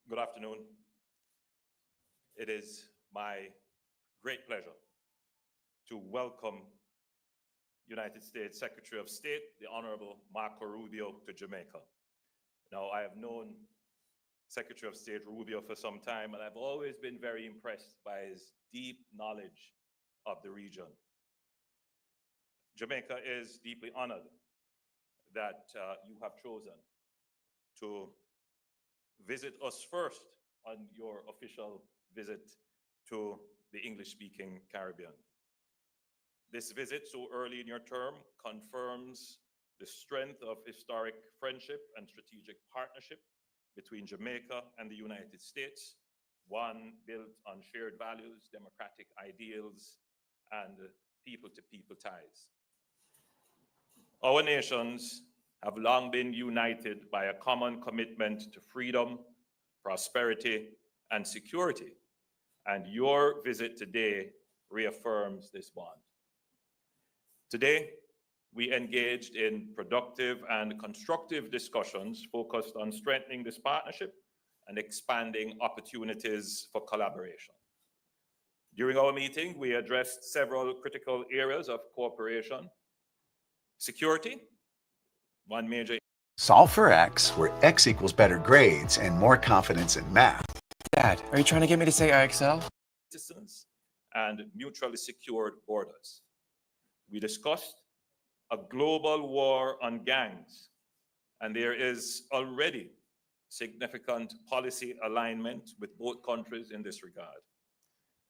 Good afternoon. It is my great pleasure to welcome United States Secretary of State, the Honorable Marco Rubio, to Jamaica. Now, I have known Secretary of State Rubio for some time, and I've always been very impressed by his deep knowledge of the region. Jamaica is deeply honored that you have chosen to visit us first on your official visit to the English-speaking Caribbean. This visit so early in your term confirms the strength of historic friendship and strategic partnership between Jamaica and the United States, one built on shared values, democratic ideals, and people-to-people ties. Our nations have long been united by a common commitment to freedom, prosperity, and security, and your visit today reaffirms this bond. Today, we engaged in productive and constructive discussions focused on strengthening this partnership and expanding opportunities for collaboration. During our meeting, we addressed several critical areas of cooperation: security, one major. Solve for X, where X equals better grades and more confidence in math. Dad, are you trying to get me to say IXL? Citizens and mutually secured borders. We discussed a global war on gangs, and there is already significant policy alignment with both countries in this regard.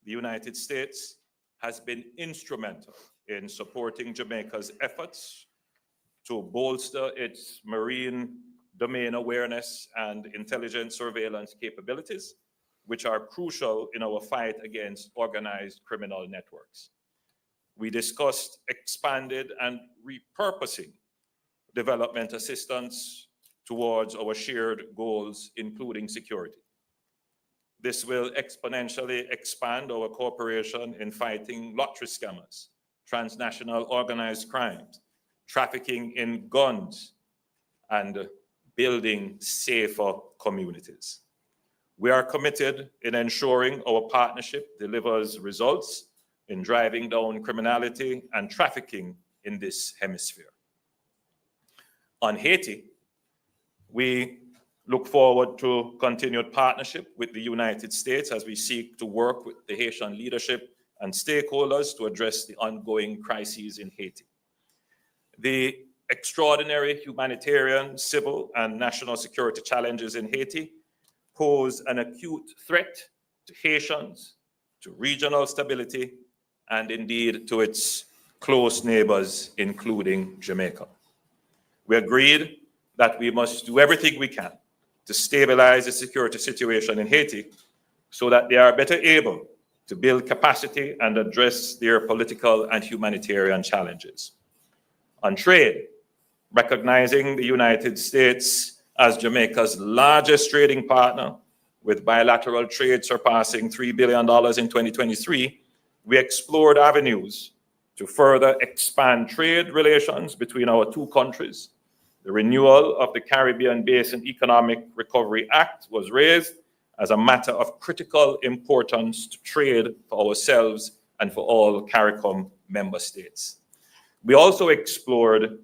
The United States has been instrumental in supporting Jamaica's efforts to bolster its marine domain awareness and intelligence surveillance capabilities, which are crucial in our fight against organized criminal networks. We discussed expanded and repurposing development assistance towards our shared goals, including security. This will exponentially expand our cooperation in fighting lottery scammers, transnational organized crimes, trafficking in guns, and building safer communities. We are committed in ensuring our partnership delivers results in driving down criminality and trafficking in this hemisphere. On Haiti, we look forward to continued partnership with the United States as we seek to work with the Haitian leadership and stakeholders to address the ongoing crises in Haiti. The extraordinary humanitarian, civil, and national security challenges in Haiti pose an acute threat to Haitians, to regional stability, and indeed to its close neighbors, including Jamaica. We agreed that we must do everything we can to stabilize the security situation in Haiti so that they are better able to build capacity and address their political and humanitarian challenges. On trade, recognizing the United States as Jamaica's largest trading partner, with bilateral trade surpassing $3 billion in 2023, we explored avenues to further expand trade relations between our two countries. The renewal of the Caribbean Basin Economic Recovery Act was raised as a matter of critical importance to trade for ourselves and for all CARICOM member states. We also explored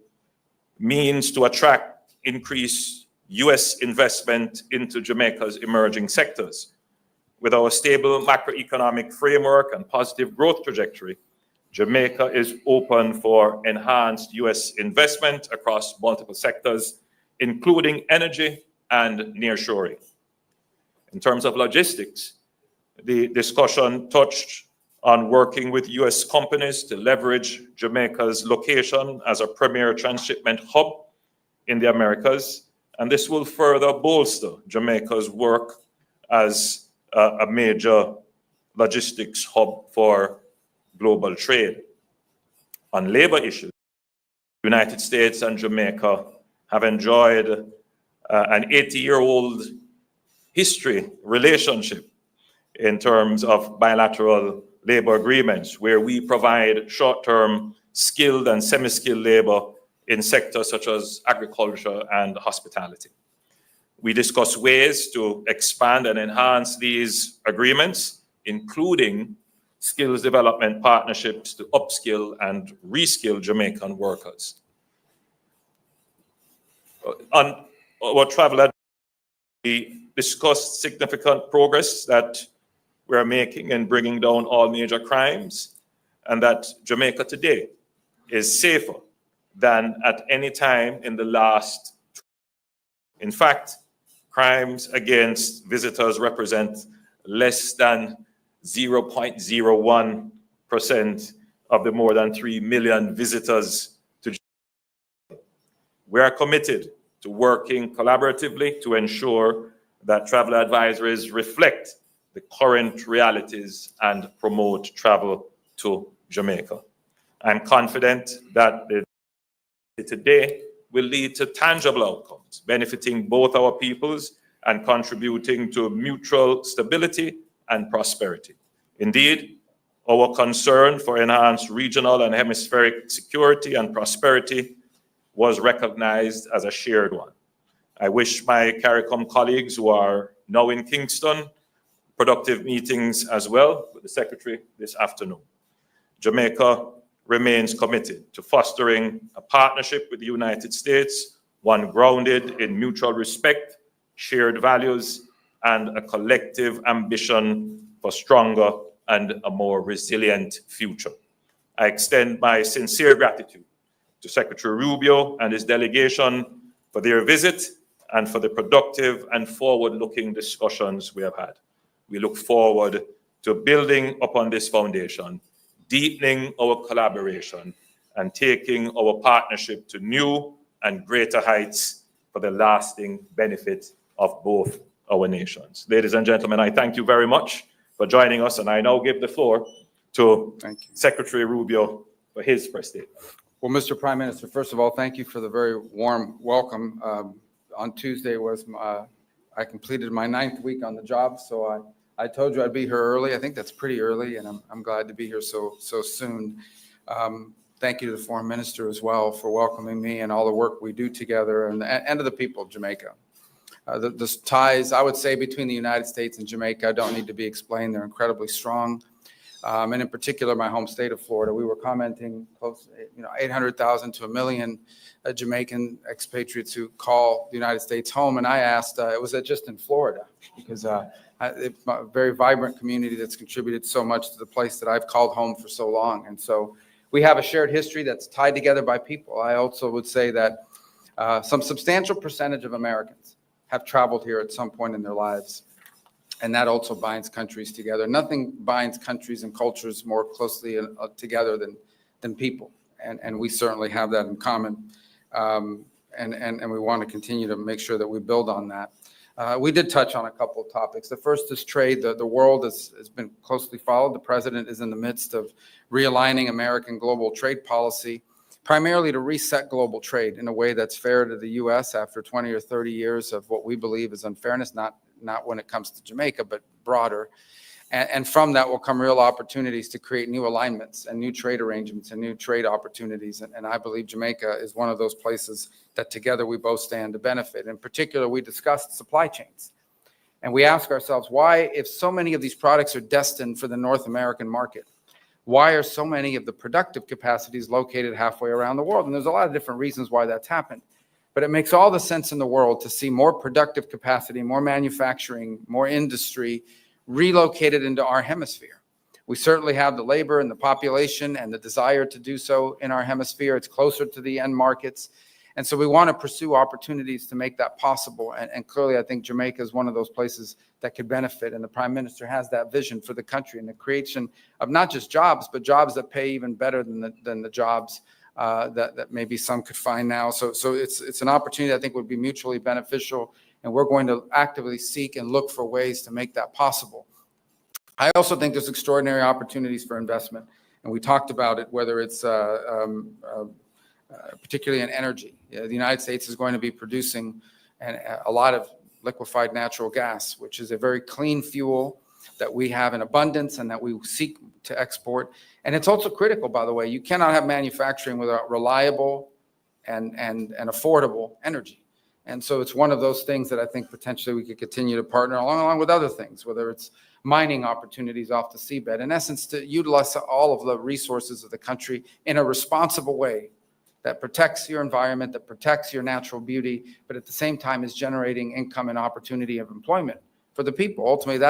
means to attract increased U.S. investment into Jamaica's emerging sectors. With our stable macroeconomic framework and positive growth trajectory, Jamaica is open for enhanced U.S. investment across multiple sectors, including energy and nearshoring. In terms of logistics, the discussion touched on working with U.S. companies to leverage Jamaica's location as a premier transshipment hub in the Americas, and this will further bolster Jamaica's work as a major logistics hub for global trade. On labor issues, the United States and Jamaica have enjoyed an 80-year-old relationship in terms of bilateral labor agreements, where we provide short-term skilled and semi-skilled labor in sectors such as agriculture and hospitality. We discussed ways to expand and enhance these agreements, including skills development partnerships to upskill and reskill Jamaican workers. On our travel, we discussed significant progress that we're making in bringing down all major crimes, and that Jamaica today is safer than at any time in the last. In fact, crimes against visitors represent less than 0.01% of the more than 3 million visitors to Jamaica. We are committed to working collaboratively to ensure that travel advisories reflect the current realities and promote travel to Jamaica. I'm confident that today will lead to tangible outcomes, benefiting both our peoples and contributing to mutual stability and prosperity. Indeed, our concern for enhanced regional and hemispheric security and prosperity was recognized as a shared one. I wish my CARICOM colleagues who are now in Kingston productive meetings as well with the Secretary this afternoon. Jamaica remains committed to fostering a partnership with the United States, one grounded in mutual respect, shared values, and a collective ambition for stronger and a more resilient future. I extend my sincere gratitude to Secretary Rubio and his delegation for their visit and for the productive and forward-looking discussions we have had. We look forward to building upon this foundation, deepening our collaboration, and taking our partnership to new and greater heights for the lasting benefit of both our nations. Ladies and gentlemen, I thank you very much for joining us, and I now give the floor to Secretary Rubio for his press statement. Well, Mr. Prime Minister, first of all, thank you for the very warm welcome. On Tuesday was I completed my 9th week on the job, so I told you I'd be here early. I think that's pretty early, and I'm glad to be here so soon. Thank you to the Foreign Minister as well for welcoming me and all the work we do together, and to the people of Jamaica. The ties, I would say, between the United States and Jamaica don't need to be explained. They're incredibly strong. And in particular, my home state of Florida, we were commenting close, 800,000 to 1 million Jamaican expatriates who call the United States home. And I asked, was it just in Florida? Because it's a very vibrant community that's contributed so much to the place that I've called home for so long. And so we have a shared history that's tied together by people. I also would say that some substantial percentage of Americans have traveled here at some point in their lives. And that also binds countries together. Nothing binds countries and cultures more closely together than people. And we certainly have that in common. And we want to continue to make sure that we build on that. We did touch on a couple of topics. The first is trade. The world has been closely followed. The president is in the midst of realigning American global trade policy, primarily to reset global trade in a way that's fair to the U.S. after 20 or 30 years of what we believe is unfairness, not when it comes to Jamaica, but broader. And from that will come real opportunities to create new alignments and new trade arrangements and new trade opportunities. And I believe Jamaica is one of those places that together we both stand to benefit. In particular, we discussed supply chains. And we ask ourselves, why, if so many of these products are destined for the North American market, why are so many of the productive capacities located halfway around the world? And there's a lot of different reasons why that's happened. But it makes all the sense in the world to see more productive capacity, more manufacturing, more industry relocated into our hemisphere. We certainly have the labor and the population and the desire to do so in our hemisphere. It's closer to the end markets. And so we want to pursue opportunities to make that possible. And clearly, I think Jamaica is one of those places that could benefit. And the Prime Minister has that vision for the country and the creation of not just jobs, but jobs that pay even better than the jobs that maybe some could find now. So it's an opportunity I think would be mutually beneficial, and we're going to actively seek and look for ways to make that possible. I also think there's extraordinary opportunities for investment, and we talked about it, whether it's particularly in energy. The United States is going to be producing a lot of liquefied natural gas, which is a very clean fuel that we have in abundance and that we seek to export. And it's also critical, by the way. You cannot have manufacturing without reliable and affordable energy. And so it's one of those things that I think potentially we could continue to partner along with other things, whether it's mining opportunities off the seabed. In essence, to utilize all of the resources of the country in a responsible way that protects your environment, that protects your natural beauty, but at the same time is generating income and opportunity of employment for the people. Ultimately,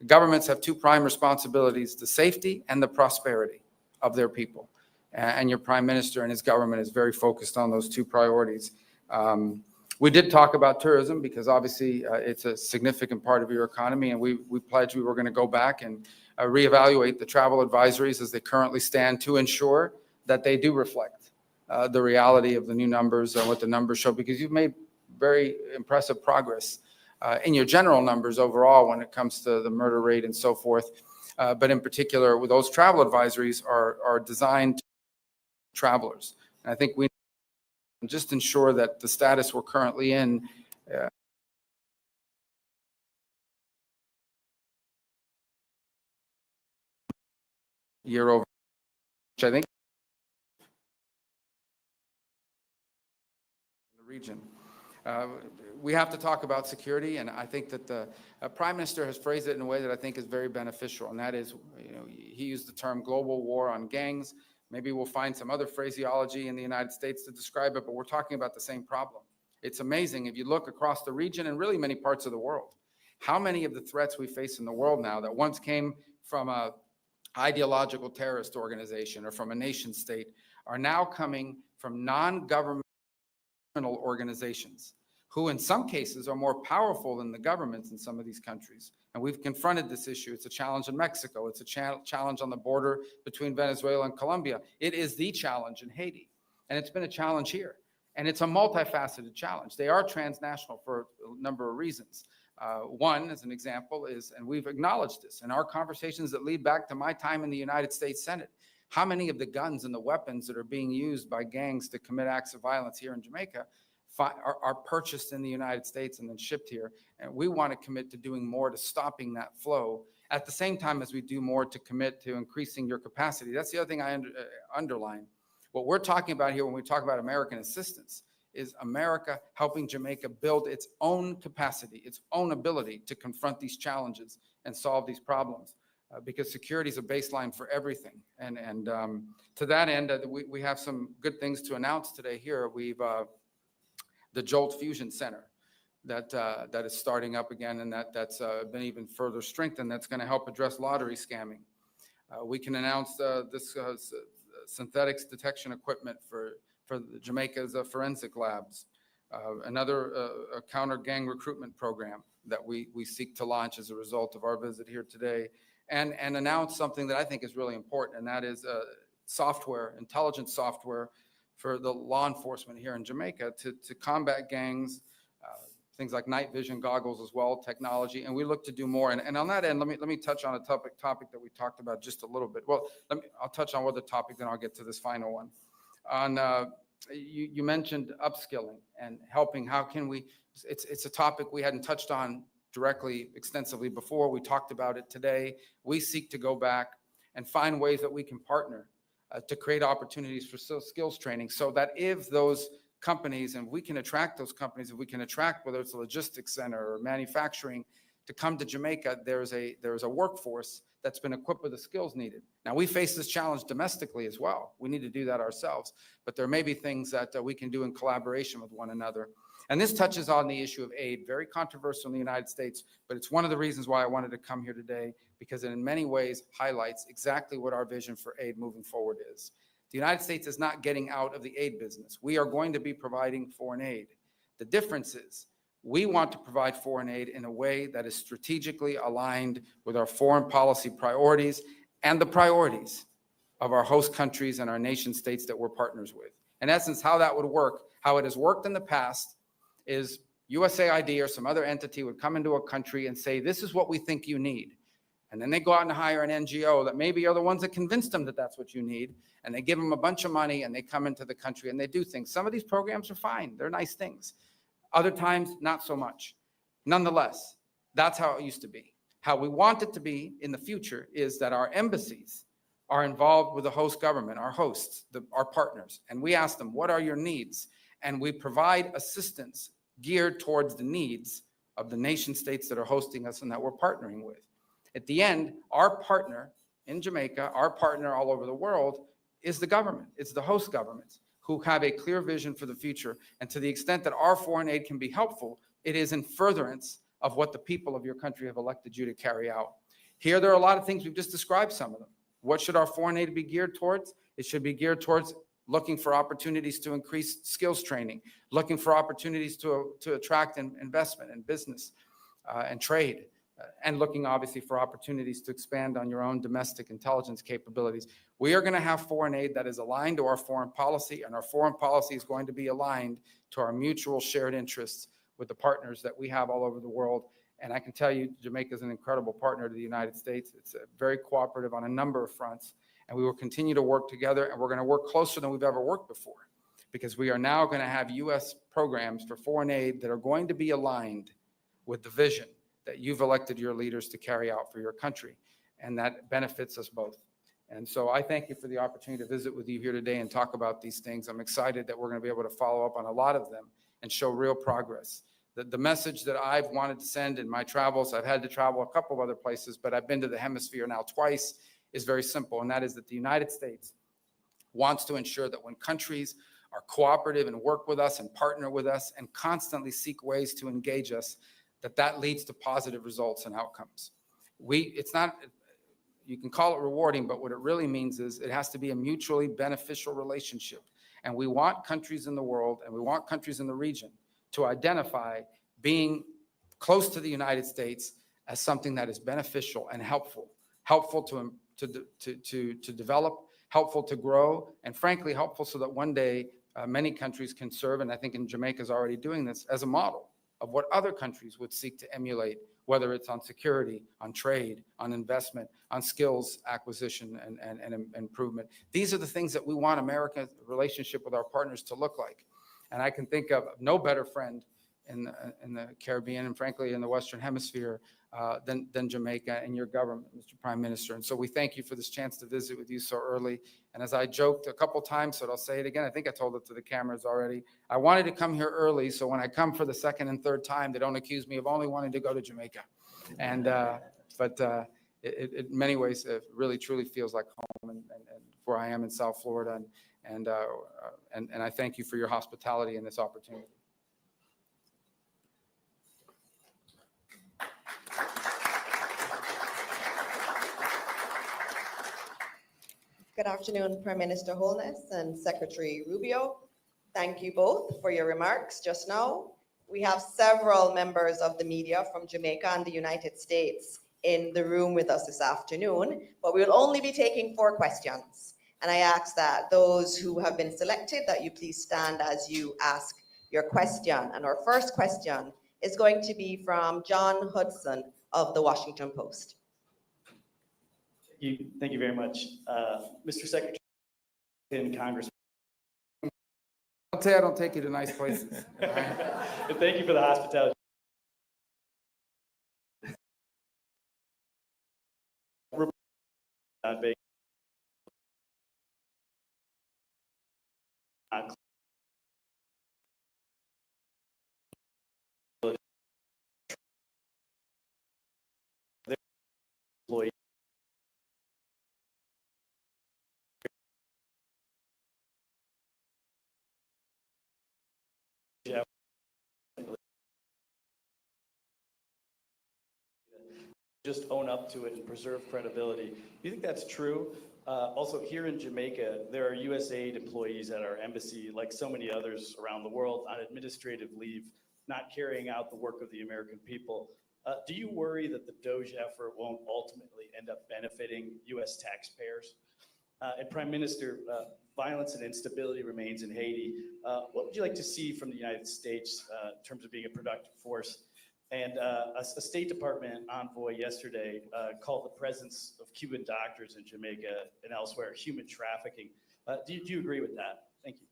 governments have two prime responsibilities: the safety and the prosperity of their people. And your prime minister and his government is very focused on those two priorities. We did talk about tourism because obviously it's a significant part of your economy, and we pledged we were going to go back and reevaluate the travel advisories as they currently stand to ensure that they do reflect the reality of the new numbers and what the numbers show, because you've made very impressive progress in your general numbers overall when it comes to the murder rate and so forth. But in particular, with those travel advisories are designed to travelers. And I think we just ensure that the status we're currently in year over, which I think in the region. We have to talk about security, and I think that the Prime Minister has phrased it in a way that I think is very beneficial, and that is, he used the term global war on gangs. Maybe we'll find some other phraseology in the United States to describe it, but we're talking about the same problem. It's amazing if you look across the region and really many parts of the world, how many of the threats we face in the world now that once came from a ideological terrorist organization or from a nation state are now coming from non-governmental organizations who in some cases are more powerful than the governments in some of these countries. And we've confronted this issue. It's a challenge in Mexico. It's a challenge on the border between Venezuela and Colombia. It is the challenge in Haiti. And it's been a challenge here. And it's a multifaceted challenge. They are transnational for a number of reasons. One, as an example, is, and we've acknowledged this in our conversations that lead back to my time in the United States Senate, how many of the guns and the weapons that are being used by gangs to commit acts of violence here in Jamaica are purchased in the United States and then shipped here. And we want to commit to doing more to stopping that flow at the same time as we do more to commit to increasing your capacity. That's the other thing I underline. What we're talking about here when we talk about American assistance is America helping Jamaica build its own capacity, its own ability to confront these challenges and solve these problems. Because security is a baseline for everything. And to that end, we have some good things to announce today here. We've the Jolt Fusion Center that is starting up again, and that's been even further strengthened. That's going to help address lottery scamming. We can announce this synthetics detection equipment for Jamaica's forensic labs. Another counter gang recruitment program that we seek to launch as a result of our visit here today, and announce something that I think is really important, and that is software, intelligence software for the law enforcement here in Jamaica to combat gangs, things like night vision goggles as well, technology, and we look to do more. And on that end, let me touch on a topic that we talked about just a little bit. Well, I'll touch on one other topic, then I'll get to this final one. On you mentioned upskilling and helping. How can we? It's a topic we hadn't touched on directly extensively before. We talked about it today. We seek to go back and find ways that we can partner to create opportunities for skills training, so that if those companies, and we can attract those companies, if we can attract, whether it's a logistics center or manufacturing, to come to Jamaica, there's a workforce that's been equipped with the skills needed. Now, we face this challenge domestically as well. We need to do that ourselves, but there may be things that we can do in collaboration with one another. And this touches on the issue of aid, very controversial in the United States, but it's one of the reasons why I wanted to come here today, because it in many ways highlights exactly what our vision for aid moving forward is. The United States is not getting out of the aid business. We are going to be providing foreign aid. The difference is we want to provide foreign aid in a way that is strategically aligned with our foreign policy priorities and the priorities of our host countries and our nation states that we're partners with. In essence, how that would work, how it has worked in the past, is USAID or some other entity would come into a country and say, this is what we think you need. And then they go out and hire an NGO that maybe are the ones that convinced them that that's what you need. And they give them a bunch of money and they come into the country and they do things. Some of these programs are fine. They're nice things. Other times, not so much. Nonetheless, that's how it used to be. How we want it to be in the future is that our embassies are involved with the host government, our hosts, our partners. And we ask them, what are your needs? And we provide assistance geared towards the needs of the nation states that are hosting us and that we're partnering with. At the end, our partner in Jamaica, our partner all over the world, is the government. It's the host governments who have a clear vision for the future. And to the extent that our foreign aid can be helpful, it is in furtherance of what the people of your country have elected you to carry out. Here, there are a lot of things. We've just described some of them. What should our foreign aid be geared towards? It should be geared towards looking for opportunities to increase skills training, looking for opportunities to attract investment and business and trade, and looking obviously for opportunities to expand on your own domestic intelligence capabilities. We are going to have foreign aid that is aligned to our foreign policy, and our foreign policy is going to be aligned to our mutual shared interests with the partners that we have all over the world. And I can tell you, Jamaica is an incredible partner to the United States. It's very cooperative on a number of fronts, and we will continue to work together, and we're going to work closer than we've ever worked before, because we are now going to have U.S. programs for foreign aid that are going to be aligned with the vision that you've elected your leaders to carry out for your country, and that benefits us both. And so I thank you for the opportunity to visit with you here today and talk about these things. I'm excited that we're going to be able to follow up on a lot of them and show real progress. The message that I've wanted to send in my travels, I've had to travel a couple of other places, but I've been to the hemisphere now twice, is very simple, and that is that the United States wants to ensure that when countries are cooperative and work with us and partner with us and constantly seek ways to engage us, that leads to positive results and outcomes. It's not, you can call it rewarding, but what it really means is it has to be a mutually beneficial relationship. And we want countries in the world, and we want countries in the region to identify being close to the United States as something that is beneficial and helpful to develop, helpful to grow, and frankly, helpful so that one day many countries can serve, and I think in Jamaica is already doing this, as a model of what other countries would seek to emulate, whether it's on security, on trade, on investment, on skills acquisition and improvement. These are the things that we want America's relationship with our partners to look like. And I can think of no better friend in the Caribbean and frankly in the Western Hemisphere than Jamaica and your government, Mr. Prime Minister. And so we thank you for this chance to visit with you so early. And as I joked a couple times, so I'll say it again, I think I told it to the cameras already, I wanted to come here early so when I come for the second and third time, they don't accuse me of only wanting to go to Jamaica. And but in many ways, it really truly feels like home and where I am in South Florida. And I thank you for your hospitality and this opportunity. Good afternoon, Prime Minister Holness and Secretary Rubio. Thank you both for your remarks just now. We have several members of the media from Jamaica and the United States in the room with us this afternoon, but we will only be taking 4 questions. And I ask that those who have been selected, that you please stand as you ask your question. And our first question is going to be from John Hudson of the Washington Post. Thank you very much. Mr. Secretary and Congressman. Don't say I don't take you to nice places. Thank you for the hospitality. Just own up to it and preserve credibility. Do you think that's true? Also, here in Jamaica, there are USAID employees at our embassy, like so many others around the world, on administrative leave, not carrying out the work of the American people. Do you worry that the DOGE effort won't ultimately end up benefiting U.S. taxpayers? And Prime Minister, violence and instability remains in Haiti. What would you like to see from the United States in terms of being a productive force? And a State Department envoy yesterday called the presence of Cuban doctors in Jamaica and elsewhere human trafficking. Do you agree with that? Thank you.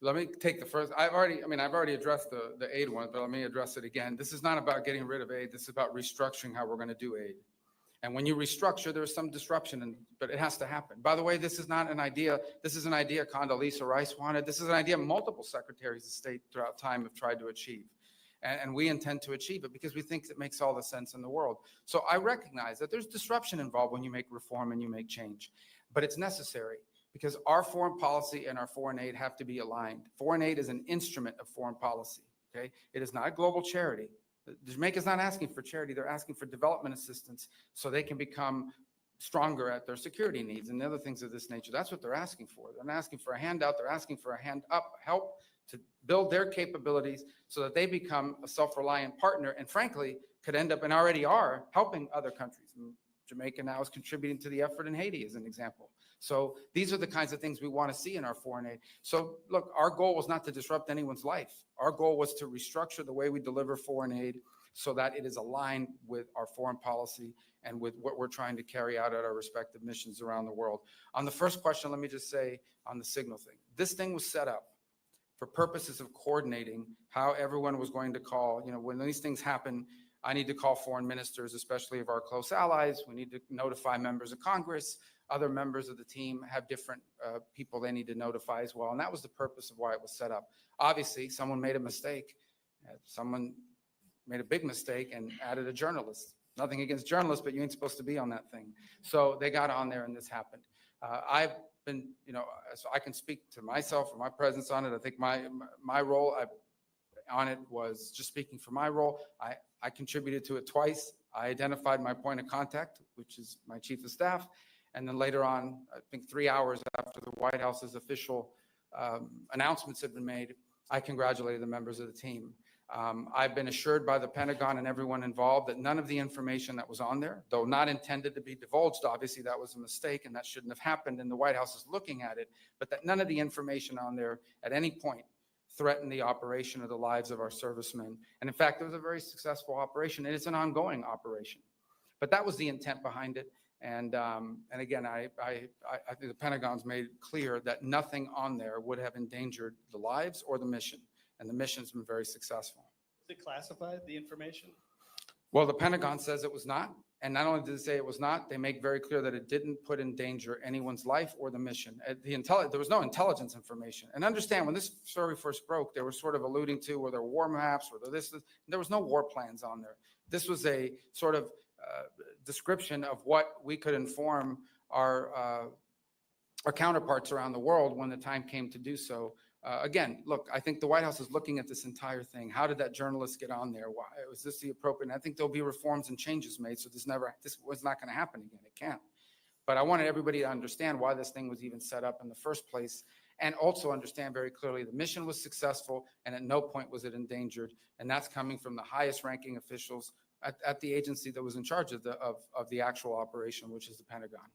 Let me take the first. I've already addressed the aid one, but let me address it again. This is not about getting rid of aid. This is about restructuring how we're going to do aid. And when you restructure, there's some disruption, but it has to happen. By the way, this is not an idea. This is an idea Condoleezza Rice wanted. This is an idea multiple secretaries of state throughout time have tried to achieve. And we intend to achieve it because we think it makes all the sense in the world. So I recognize that there's disruption involved when you make reform and you make change, but it's necessary because our foreign policy and our foreign aid have to be aligned. Foreign aid is an instrument of foreign policy, okay? It is not a global charity. Jamaica's not asking for charity, they're asking for development assistance so they can become stronger at their security needs and other things of this nature. That's what they're asking for. They're not asking for a handout, they're asking for a hand up, help to build their capabilities so that they become a self-reliant partner and frankly could end up and already are helping other countries. Jamaica now is contributing to the effort in Haiti as an example. So these are the kinds of things we want to see in our foreign aid. So look, our goal was not to disrupt anyone's life. Our goal was to restructure the way we deliver foreign aid so that it is aligned with our foreign policy and with what we're trying to carry out at our respective missions around the world. On the first question, let me just say on the signal thing, this thing was set up for purposes of coordinating how everyone was going to call, when these things happen, I need to call foreign ministers, especially of our close allies. We need to notify members of Congress. Other members of the team have different people they need to notify as well. And that was the purpose of why it was set up. Obviously, someone made a mistake. Someone made a big mistake and added a journalist. Nothing against journalists, but you ain't supposed to be on that thing. So they got on there and this happened. I've been, so I can speak to myself or my presence on it. I think my role on it was just speaking for my role. I contributed to it twice. I identified my point of contact, which is my chief of staff. And then later on, I think 3 hours after the White House's official announcements had been made, I congratulated the members of the team. I've been assured by the Pentagon and everyone involved that none of the information that was on there, though not intended to be divulged, obviously that was a mistake and that shouldn't have happened and the White House is looking at it, but that none of the information on there at any point threatened the operation or the lives of our servicemen. And in fact, it was a very successful operation and it's an ongoing operation. But that was the intent behind it. And again, I think the Pentagon's made clear that nothing on there would have endangered the lives or the mission. And the mission's been very successful. Is it classified, the information? Well, the Pentagon says it was not. And not only did it say it was not, they make very clear that it didn't put in danger anyone's life or the mission. There was no intelligence information. And understand, when this story first broke, they were sort of alluding to were there war maps, or there was no war plans on there. This was a sort of description of what we could inform our counterparts around the world when the time came to do so. Again, look, I think the White House is looking at this entire thing. How did that journalist get on there? Why was this the appropriate? And I think there'll be reforms and changes made. So this was not going to happen again. It can't. But I wanted everybody to understand why this thing was even set up in the first place, and also understand very clearly the mission was successful and at no point was it endangered. And that's coming from the highest ranking officials at the agency that was in charge of the actual operation, which is the Pentagon.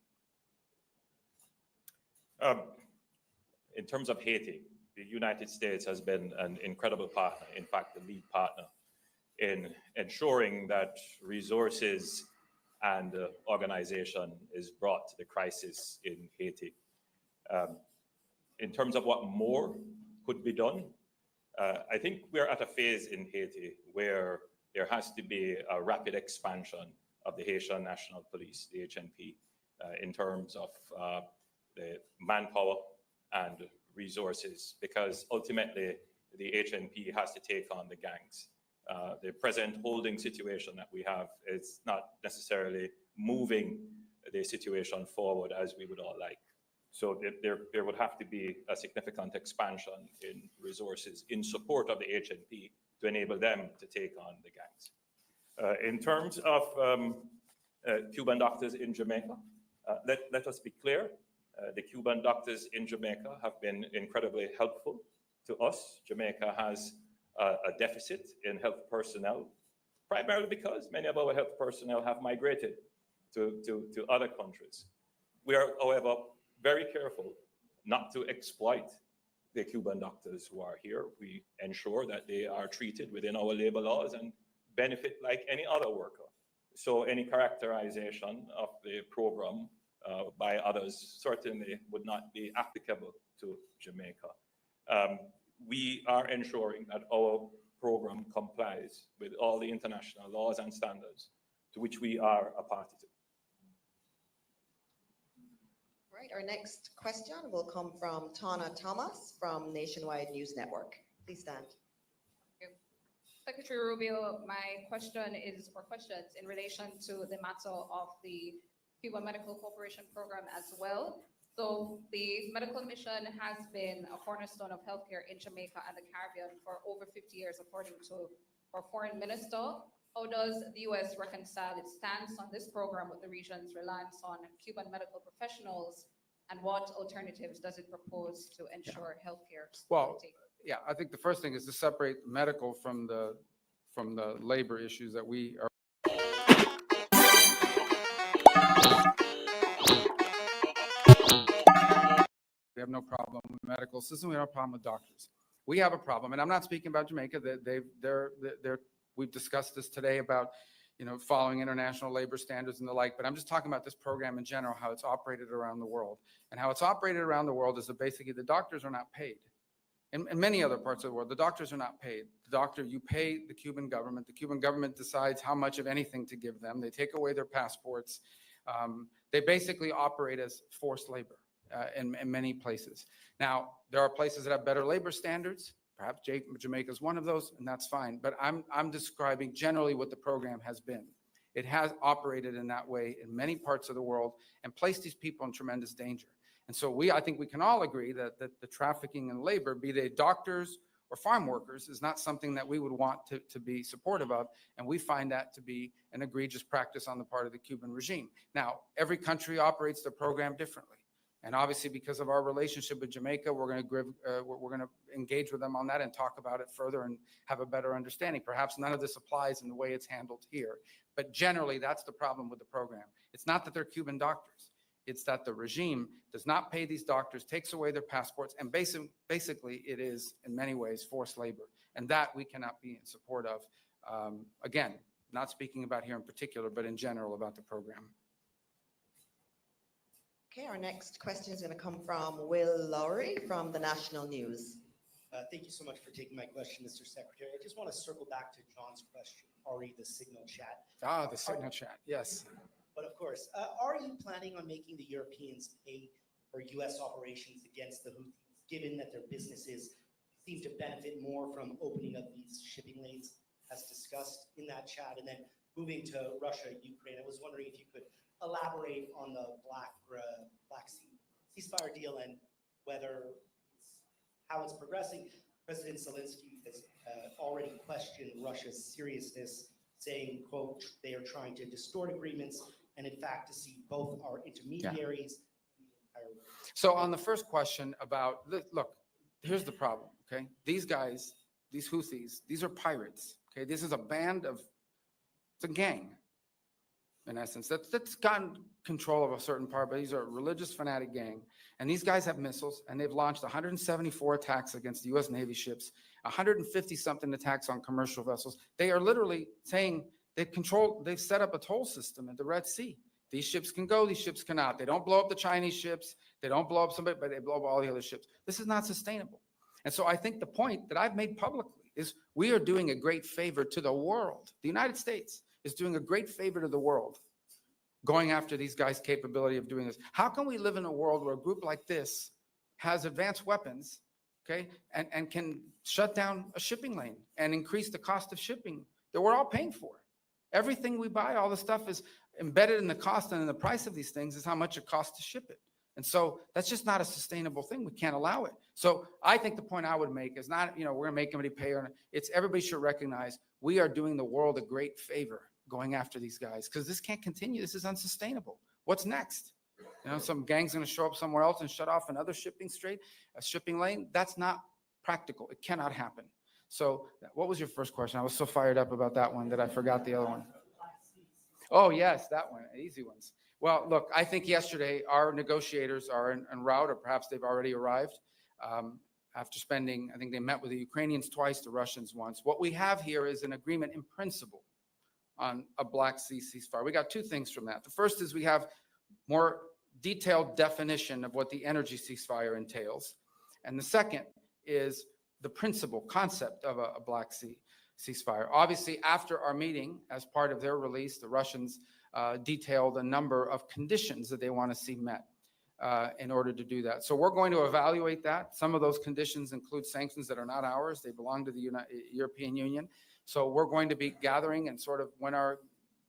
In terms of Haiti, the United States has been an incredible partner, in fact, the lead partner in ensuring that resources and organization is brought to the crisis in Haiti. In terms of what more could be done, I think we're at a phase in Haiti where there has to be a rapid expansion of the Haitian National Police, the HNP, in terms of the manpower and resources, because ultimately the HNP has to take on the gangs. The present holding situation that we have is not necessarily moving the situation forward as we would all like. So there would have to be a significant expansion in resources in support of the HNP to enable them to take on the gangs. In terms of Cuban doctors in Jamaica, let us be clear. The Cuban doctors in Jamaica have been incredibly helpful to us. Jamaica has a deficit in health personnel, primarily because many of our health personnel have migrated to other countries. We are, however, very careful not to exploit the Cuban doctors who are here. We ensure that they are treated within our labor laws and benefit like any other worker. So any characterization of the program by others certainly would not be applicable to Jamaica. We are ensuring that our program complies with all the international laws and standards to which we are a party to. Right, our next question will come from Tana Thomas from Nationwide News Network. Please stand. Secretary Rubio, my question is, or questions in relation to the matter of the Cuban Medical Corporation program as well. So the medical mission has been a cornerstone of healthcare in Jamaica and the Caribbean for over 50 years, according to our foreign minister. How does the U.S. reconcile its stance on this program with the region's reliance on Cuban medical professionals, and what alternatives does it propose to ensure healthcare Well, quality? yeah, I think the first thing is to separate medical from the labor issues that we are. We have no problem with the medical system. We have no problem with doctors. We have a problem, and I'm not speaking about Jamaica. We've discussed this today about, following international labor standards and the like, but I'm just talking about this program in general, how it's operated around the world. And how it's operated around the world is that basically the doctors are not paid. In many other parts of the world, the doctors are not paid. You pay the Cuban government. The Cuban government decides how much of anything to give them. They take away their passports. They basically operate as forced labor in many places. Now, there are places that have better labor standards. Perhaps Jamaica is one of those, and that's fine. But I'm describing generally what the program has been. It has operated in that way in many parts of the world and placed these people in tremendous danger. And so I think we can all agree that the trafficking in labor, be they doctors or farm workers, is not something that we would want to be supportive of. And we find that to be an egregious practice on the part of the Cuban regime. Now, every country operates their program differently. And obviously, because of our relationship with Jamaica, we're going to engage with them on that and talk about it further and have a better understanding. Perhaps none of this applies in the way it's handled here. But generally, that's the problem with the program. It's not that they're Cuban doctors. It's that the regime does not pay these doctors, takes away their passports, and basically it is, in many ways, forced labor. And that we cannot be in support of. Again, not speaking about here in particular, but in general about the program. Okay, our next question is going to come from Will Lowry from the National News. Thank you so much for taking my question, Mr. Secretary. I just want to circle back to John's question, the signal chat. The signal chat, yes. But of course, are you planning on making the Europeans pay for U.S. operations against the Houthis, given that their businesses seem to benefit more from opening up these shipping lanes, as discussed in that chat? And then moving to Russia, Ukraine, I was wondering if you could elaborate on the Black Sea ceasefire deal and how it's progressing. President Zelensky has already questioned Russia's seriousness, saying, quote, they are trying to distort agreements and in fact to see both our intermediaries. Yeah. So on the first question about, look, here's the problem, okay? These guys, these Houthis, these are pirates, okay? This is a band of, it's a gang, in essence. That's gotten control of a certain part, but these are a religious fanatic gang. And these guys have missiles, and they've launched 174 attacks against the U.S. Navy ships, 150-something attacks on commercial vessels. They are literally saying they've set up a toll system at the Red Sea. These ships can go, these ships cannot. They don't blow up the Chinese ships. They don't blow up somebody, but they blow up all the other ships. This is not sustainable. And so I think the point that I've made publicly is we are doing a great favor to the world. The United States is doing a great favor to the world, going after these guys' capability of doing this. How can we live in a world where a group like this has advanced weapons, okay, and can shut down a shipping lane and increase the cost of shipping that we're all paying for? Everything we buy, all the stuff is embedded in the cost and in the price of these things is how much it costs to ship it. And so that's just not a sustainable thing. We can't allow it. So I think the point I would make is not, we're going to make somebody pay. It's everybody should recognize we are doing the world a great favor going after these guys, because this can't continue. This is unsustainable. What's next? Some gang's going to show up somewhere else and shut off another shipping lane. That's not practical. It cannot happen. So what was your first question? I was so fired up about that one that I forgot the other one. Oh, yes, that one. Easy ones. Well, look, I think yesterday our negotiators are en route, or perhaps they've already arrived after spending, I think they met with the Ukrainians twice, the Russians once. What we have here is an agreement in principle on a Black Sea ceasefire. We got two things from that. The first is we have more detailed definition of what the energy ceasefire entails. And the second is the principle concept of a Black Sea ceasefire. Obviously, after our meeting, as part of their release, the Russians detailed a number of conditions that they want to see met in order to do that. So we're going to evaluate that. Some of those conditions include sanctions that are not ours. They belong to the European Union. So we're going to be gathering and sort of when our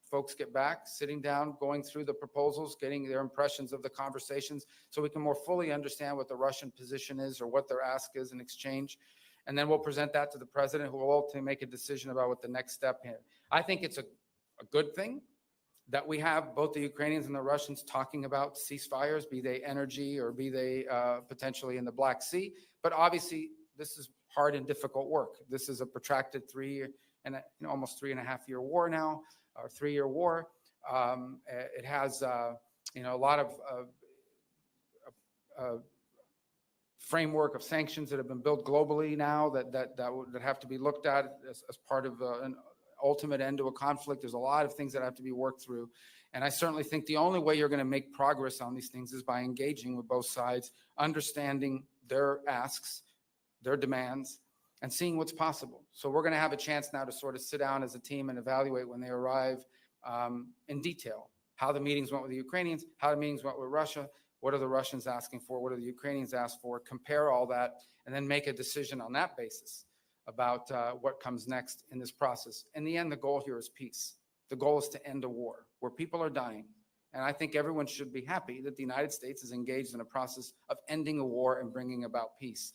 folks get back, sitting down, going through the proposals, getting their impressions of the conversations so we can more fully understand what the Russian position is or what their ask is in exchange. And then we'll present that to the president, who will ultimately make a decision about what the next step is. I think it's a good thing that we have both the Ukrainians and the Russians talking about ceasefires, be they energy or be they potentially in the Black Sea. But obviously, this is hard and difficult work. This is a protracted almost 3.5-year war now, or 3-year war. It has a lot of framework of sanctions that have been built globally now that have to be looked at as part of an ultimate end to a conflict. There's a lot of things that have to be worked through. And I certainly think the only way you're going to make progress on these things is by engaging with both sides, understanding their asks, their demands, and seeing what's possible. So we're going to have a chance now to sort of sit down as a team and evaluate when they arrive in detail how the meetings went with the Ukrainians, how the meetings went with Russia, what are the Russians asking for, what are the Ukrainians asked for, compare all that, and then make a decision on that basis about what comes next in this process. In the end, the goal here is peace. The goal is to end a war where people are dying. And I think everyone should be happy that the United States is engaged in a process of ending a war and bringing about peace.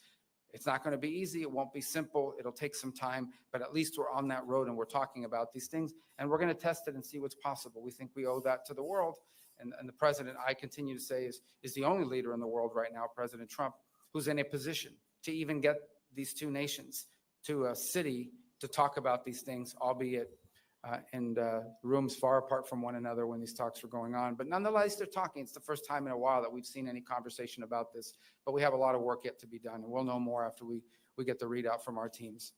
It's not going to be easy. It won't be simple. It'll take some time, but at least we're on that road and we're talking about these things and we're going to test it and see what's possible. We think we owe that to the world. And the president, I continue to say, is the only leader in the world right now, President Trump, who's in a position to even get these two nations to a city to talk about these things, albeit in rooms far apart from one another when these talks were going on. But nonetheless, they're talking. It's the first time in a while that we've seen any conversation about this, but we have a lot of work yet to be done, and we'll know more after we get the readout from our teams.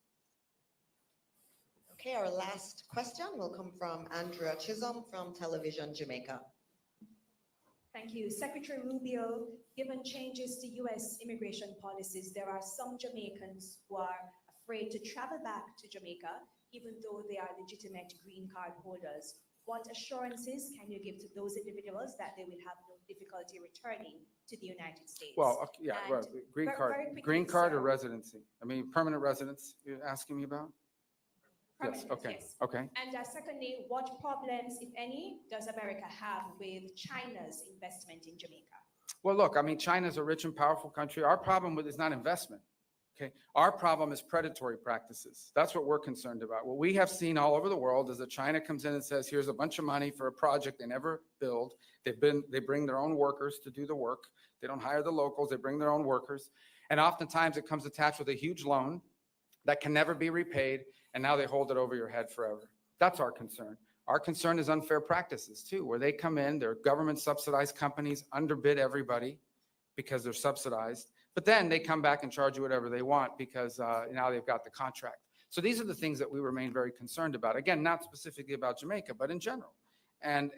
Okay, our last question will come from Andrea Chisholm from Television Jamaica. Thank you. Secretary Rubio, given changes to U.S. immigration policies, there are some Jamaicans who are afraid to travel back to Jamaica, even though they are legitimate green card holders. What assurances can you give to those individuals that they will have no difficulty returning to the United States? Well, yeah, And right. Green card, very quickly, green card or sir. residency? I mean, permanent residence, you're asking me about? Yes, Permanent, okay, yes. okay. And secondly, what problems, if any, does America have with China's investment in Jamaica? Well, look, I mean, China's a rich and powerful country. Our problem is not investment. Okay, our problem is predatory practices. That's what we're concerned about. What we have seen all over the world is that China comes in and says, here's a bunch of money for a project they never build. They bring their own workers to do the work. They don't hire the locals. They bring their own workers. And oftentimes it comes attached with a huge loan that can never be repaid. And now they hold it over your head forever. That's our concern. Our concern is unfair practices too, where they come in, they're government subsidized companies, underbid everybody because they're subsidized. But then they come back and charge you whatever they want because now they've got the contract. So these are the things that we remain very concerned about. Again, not specifically about Jamaica, but in general. And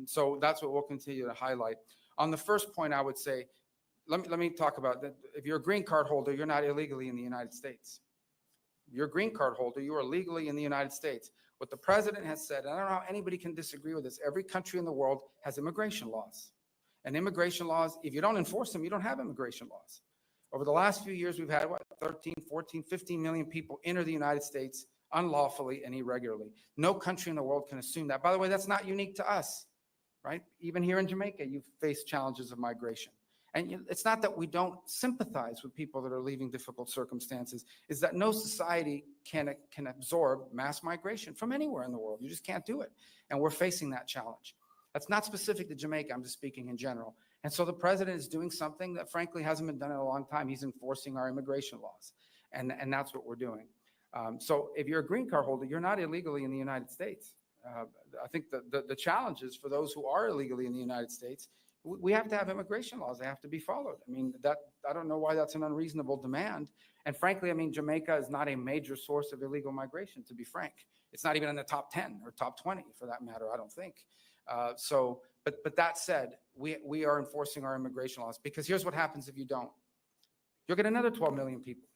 so that's what we'll continue to highlight. On the first point, I would say, let me talk about that. If you're a green card holder, you're not illegally in the United States. You're a green card holder, you are legally in the United States. What the president has said, and I don't know how anybody can disagree with this, every country in the world has immigration laws. And immigration laws, if you don't enforce them, you don't have immigration laws. Over the last few years, we've had, 13, 14, 15 million people enter the United States unlawfully and irregularly. No country in the world can assume that. By the way, that's not unique to us, right? Even here in Jamaica, you face challenges of migration. And it's not that we don't sympathize with people that are leaving difficult circumstances, it's that no society can absorb mass migration from anywhere in the world. You just can't do it. And we're facing that challenge. That's not specific to Jamaica, I'm just speaking in general. And so the president is doing something that frankly hasn't been done in a long time. He's enforcing our immigration laws. And that's what we're doing. So if you're a green card holder, you're not illegally in the United States. I think the challenge is for those who are illegally in the United States, we have to have immigration laws. They have to be followed. I mean, I don't know why that's an unreasonable demand. And frankly, I mean, Jamaica is not a major source of illegal migration, to be frank. It's not even in the top 10 or top 20 for that matter, I don't think. But that said, we are enforcing our immigration laws because here's what happens if you don't. You'll get another 12 million people.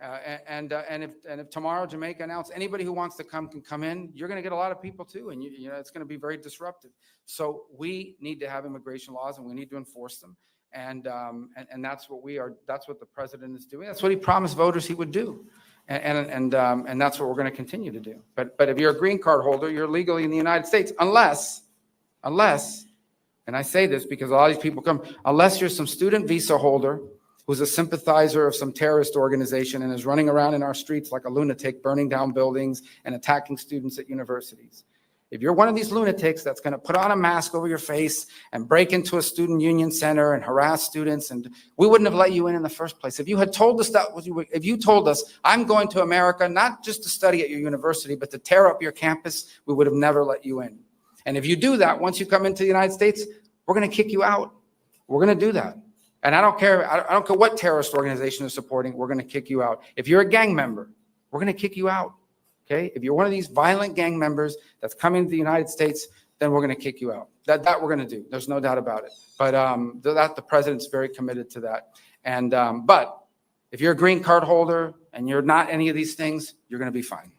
And if tomorrow Jamaica announced anybody who wants to come can come in, you're going to get a lot of people too, and you know it's going to be very disruptive. So we need to have immigration laws, and we need to enforce them, and that's what we are. That's what the president is doing. That's what he promised voters he would do. And that's what we're going to continue to do. But if you're a green card holder, you're legally in the United States, unless, and I say this because a lot of these people come, unless you're some student visa holder who's a sympathizer of some terrorist organization and is running around in our streets like a lunatic, burning down buildings and attacking students at universities. If you're one of these lunatics that's going to put on a mask over your face and break into a student union center and harass students, and we wouldn't have let you in the first place. If you had told us that, if you told us, I'm going to America, not just to study at your university, but to tear up your campus, we would have never let you in. And if you do that, once you come into the United States, we're going to kick you out. We're going to do that. And I don't care what terrorist organization is supporting, we're going to kick you out. If you're a gang member, we're going to kick you out. Okay, if you're one of these violent gang members that's coming to the United States, then we're going to kick you out. That we're going to do. There's no doubt about it. But the president's very committed to that. And but if you're a green card holder and you're not any of these things, you're going to be fine.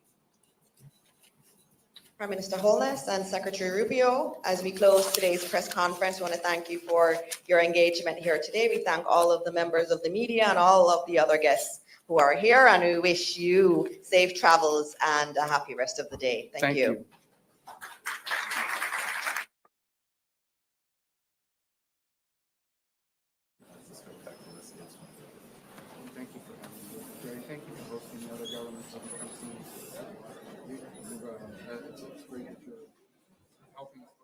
Prime Minister Holness and Secretary Rubio, as we close today's press conference, we want to thank you for your engagement here today. We thank all of the members of the media and all of the other guests who are here, and we wish you safe travels and a happy rest of the day. Thank you. Thank you for having me. Jerry, thank you for hosting the other governments. It's great that you're helping us.